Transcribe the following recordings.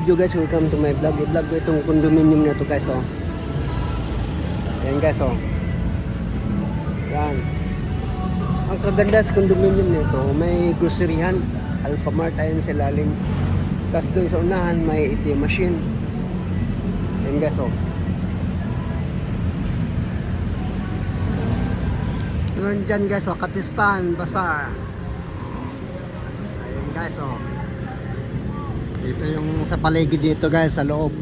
video guys, welcome to my vlog. I-vlog ko itong condominium na to guys, oh. Yan guys, oh. Yan. Ang kaganda sa condominium nito, may groceryhan, Alphamart ayun sa lalim. Tapos doon sa unahan may ATM machine. Yan guys, oh. Meron dyan guys, oh, Kapistan Bazaar. Ayan guys, oh. Ito yung sa paligid dito guys, sa loob.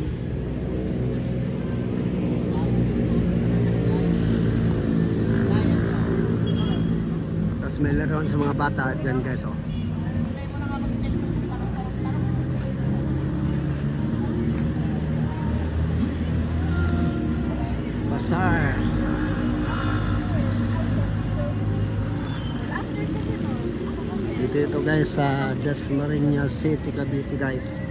Tapos may laruan sa mga bata dyan guys, oh. Bazaar. Dito guys sa Dasmariñas City, Cavite guys.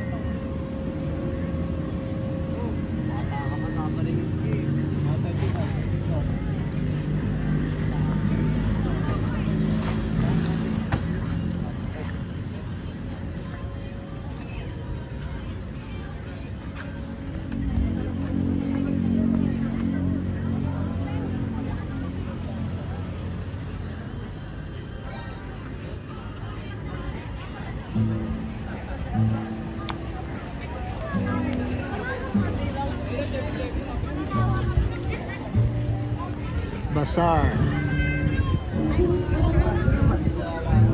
Bazaar.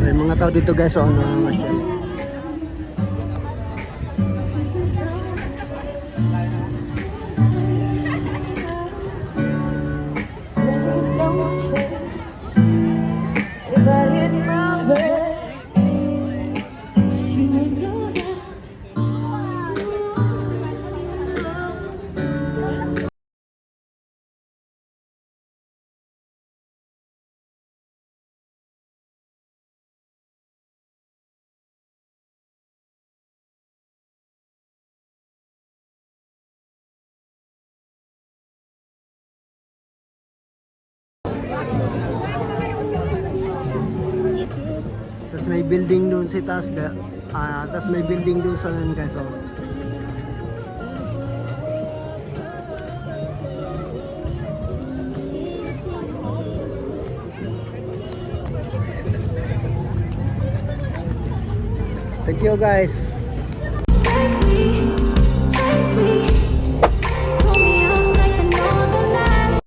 May mga tao dito guys, oh, ano masyal. Tapos may building doon sa taas, tapos may building doon sa nan guys, oh. Thank you guys.